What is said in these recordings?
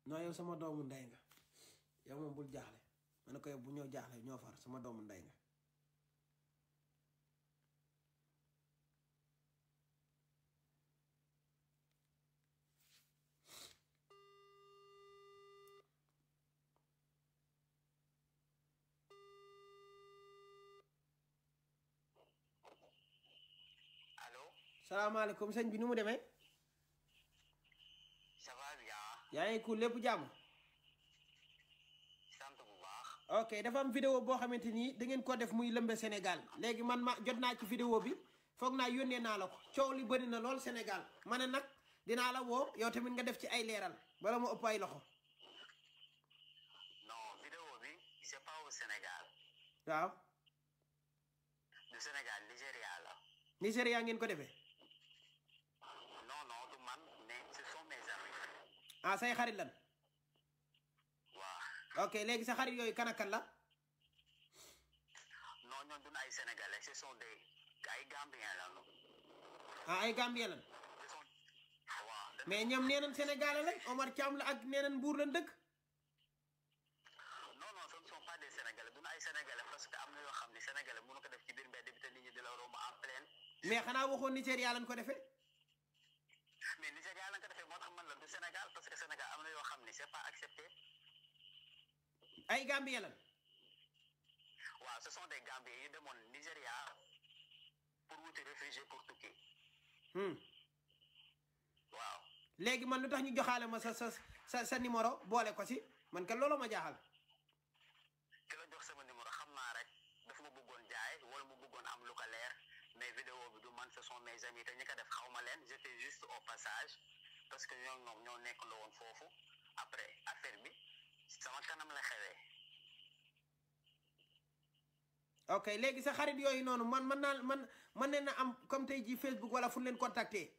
non yow sama doomu ndey nga yow moom bul jaaxle ma ne ko yow bu ñëw jaaxle ñoo far sama doomu ndey nga. allo. salaamaaleykum sëñ bi nu mu demee. ça va bien. yaa ngi cool lépp jàmm. sant bu baax. ok dafa am vidéo boo xamante ni da ngeen ko def muy lëmbe Sénégal léegi man ma jot naa ci vidéo bi foog naa yónnee naa la ko coow li bëri na lool Sénégal ma ne nag dinaa la woo yow tamit nga def ci ay leeral bala ma ëpp ay loxo. non vidéo bi c'est pas au Sénégal. waaw. du Sénégal Nigéria la. Nigéria ngeen ko defee. non non du man mais ce sont mes amis. ah say xarit lan. waaw. ok léegi sa xarit yooyu kan ak kan la. non ñoom duñu ay sénégalais ce sont des ay gambiens la ñu. ah ay Gambien lan. ce sont waaw. mais ñoom nee nañ Sénégalais lañ Omar Thiam la ak nee nañ Mbour lañ dëkk. non non ce ne sont pas des sénégalais duñu ay sénégalais parce que am na yoo xam ne sénégalais mënu ko def ci biir mbedd bi te nit ñi di la romb en pleine. mais xanaa waxoon Nigéria lañ ko defee. mais Nigéria lañ ko defee moo tax man la du Sénégal parce que Sénégal am na yoo xam ne c'est pas accepté. ay Gambien lan. waaw ce sont des Gambiens yu demoon Nigéria pour wuti réfugié pour tukki. waaw. léegi man lu tax ñu joxaale ma sa numéro boole ko si man kat loolu ma jaaxal. ki la jox sama numéro xam naa rek daf ma bëggoon jaay wala mu bëggoon am lu ko leer mais vidéo bi du man ce sont mes amis te ñi ko def xaw ma leen j'étais juste au passage parce que ñoom ñoo nekkandoo woon foofu après affaire bi sama kanam la xewee. ok léegi sa xarit yooyu noonu man ne na am comme tey jii Facebook wala fu leen contacter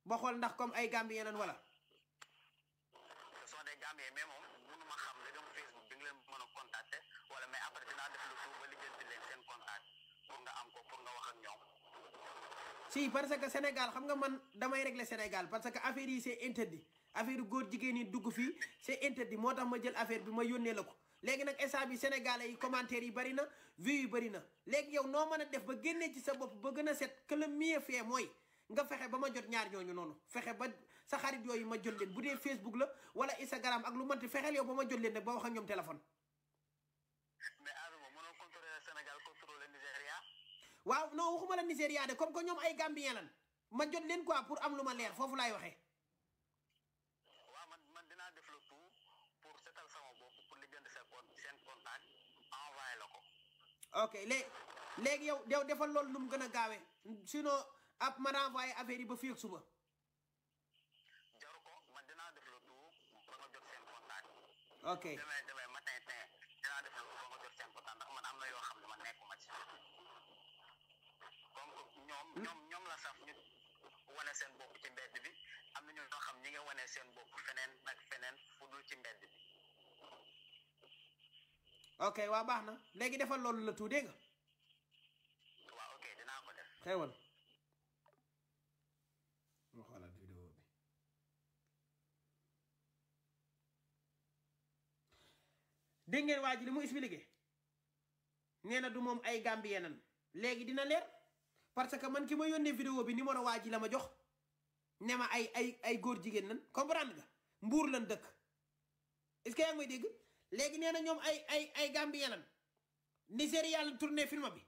ba xool ndax comme ay Gambien lan wala. ce sont des Gambiens mais moom mënu ma xam léegi Facebook bi nga leen mën a contacter wala mais après dinaa def le tout ba lijjanti leen seen contact pour nga am ko pour nga wax ak ñoom. si parce que Sénégal xam nga man damay régler Sénégal parce que affaire yi c'est interdit affaire góor jigéen yi dugg fii c'est interdit moo tax ma jël affaire bi ma yónnee la ko. léegi nag instant bi Sénégalais yi commentaires yi bëri na vues yi bëri na léegi yow noo mën a def ba génnee ci sa bopp ba gën a set que le mieux fait mooy nga fexe ba ma jot ñaar ñooñu noonu fexe ba sa xarit yooyu ma jot leen bu dee Facebook la wala Instagram ak lu mënti fexeel yow ba ma jot leen nag ba wax ak ñoom téléphone. mais Adama mënoo contrôler Sénégal contrôler Nigéria. waaw non waxuma la Nigéria de comme que ñoom ay Gambien lan ma jot leen quoi pour am lu ma leer foofu laay waxee. waaw man dinaa def le tout. pour setal sama bopp pour li jënd seen contact envoyé la ko. ok léegi yow defal loolu nu mu gën a gaawee sinon ab ma renvoyé affaire yi ba fii ak suba. jaru ko man dinaa def le tout ba nga jot seen contact. ok demain matin dinaa def le tout ba nga jot seen contact ndax man am na yoo xam ne man nekkuma ci. comme que ñoom la saf ñu wane seen bopp ci mbedd bi am na ñoo xam ñi nga wane seen bopp feneen ak feneen fu dul ci mbedd bi. ok waa baax na léegi defal loolu la tout dégg nga. waaw ok dinaa ko def. xewal ma xoolaat vidéo bi. dégg ngeen waa ji li mu expliqué nee na du moom ay Gambien nan léegi dina leer parce que man ki ma yónnee vidéo bi numéro waa ji la ma jox ne ma ay góor jigéen nan comprendre nga Mbour lan dëkk est-ce que yaa ngi may dégg léegi nee na ñoom ay Gambien lan Nigéria la tourné film bi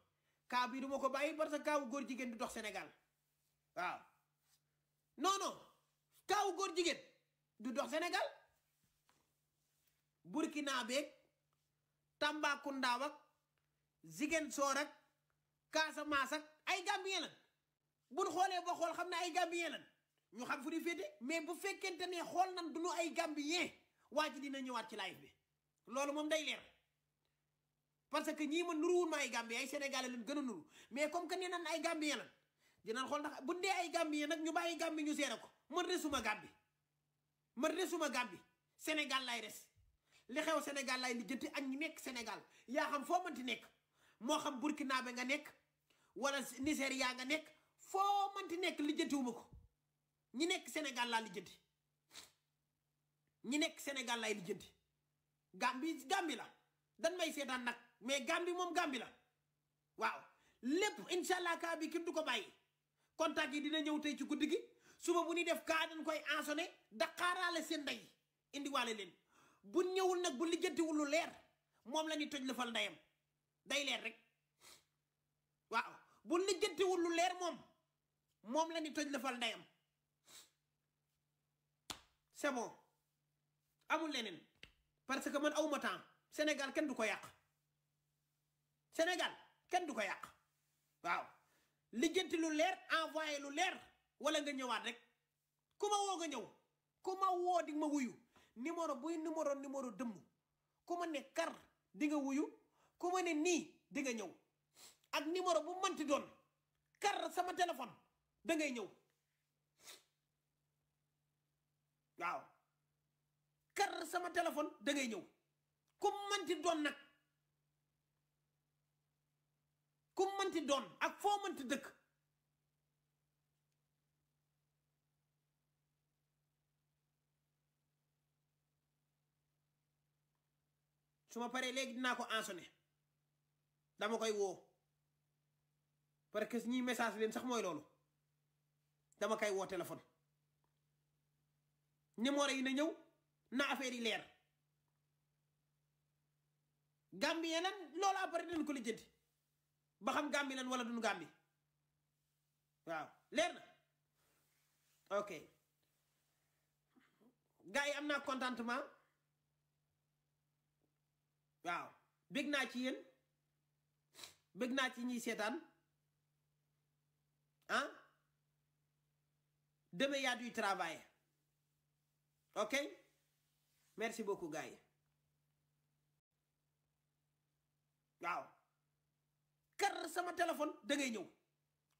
cas bi du ma ko bàyyi parce que kaawu góor jigéen du dox Sénégal waaw non kaawu góor jigéen du dox Sénégal Burkina beeg Tambacounda ak Ziguinchor ak Casamance ak ay Gambien lan buñ xoolee ba xool xam ne ay Gambien lan ñu xam fu ñu féete mais bu fekkente ne xool nan du ñu ay Gambien waa ji dina ñëwaat ci live bi loolu moom day leer parce que ñii ma nuruwul ma ay Gambien ay Sénégalais lañ gën a nuru mais comme que nee nan ay Gambien lan dinañ xool ndax bu dee ay Gambien nag ñu bàyyi Gambie ñu seere ko man resuma Gambie Sénégal lay res li xew Sénégal lay lijjanti ak ñi nekk Sénégal yaa xam foo mënti nekk moo xam Burkina be nga nekk wala Nigéria nga nekk foo mënti nekk lijjantiwuma ko ñi nekk Sénégal laa lijjanti ñi nekk Sénégal lay lijjanti Gambie la dan may seetaan nag mais Gambie moom Gambie la waaw lépp incha allah kaa bi kenn du ko bàyyi contact yi dina ñëw tey ci guddi gi suba bu ñuy def kaa dañ koy ensonné daqaaraale seen ndey indiwaale leen bu ñëwul nag bu lijjantiwul lu leer moom la ñuy toj lëfal ndeyam day leer rek waaw bu lijjantiwul lu leer moom la ñuy toj lëfal ndeyam c'est bon amul leneen parce que man awma temps Sénégal kenn du ko yàq Sénégal kenn du ko yàq waaw lijjanti lu leer envoyé lu leer wala nga ñëwaat rek ku ma woo nga ñëw ku ma woo di ma wuyu numéro buy numéro dëmm ku ma ne kar di nga wuyu ku ma ne nii di nga ñëw ak numéro bu mënti doon kar sama téléphone da ngay ñëw waaw kar sama téléphone da ngay ñëw ku mënti doon nag ku mënti doon ak foo mënti dëkk su ma paree léegi dinaa ko ensonné dama koy woo parce que ñii message leen sax mooy loolu dama koy woo téléphone numéro yi na ñëw na affaire yi leer Gambien lan loolu après dañ ko lijjanti ba xam Gambie lan wala duñu Gambie waaw leer na ok gars yi am naa contentement waaw bëgg naa ci yéen bëgg naa ci ñiy seetaan ah demain y a du travail ok merci beaucoup gars yi waaw kar sama téléphone da ngay ñëw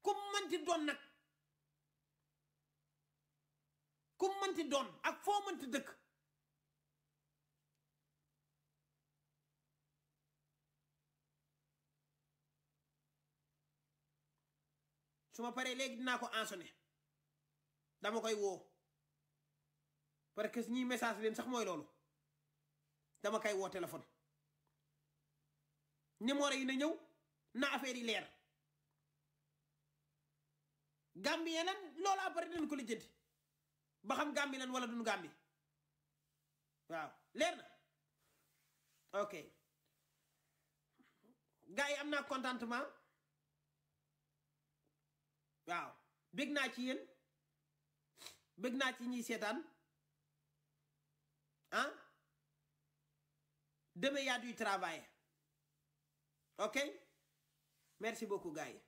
ku mënti doon nag ku mënti doon ak foo mënti dëkk su ma paree léegi dinaa ko ensonné dama koy woo parce que ñii message leen sax mooy loolu dama koy woo téléphone numéro yi na ñëw na affaire yi leer Gambien lan loolu après dañ ko lijjanti ba xam Gambie lan wala duñu Gambie waaw leer na ok gars yi am naa contentement waaw bëgg naa ci yéen bëgg naa ci ñiy seetaan ah demain y a du travail ok merci beaucoup gars yi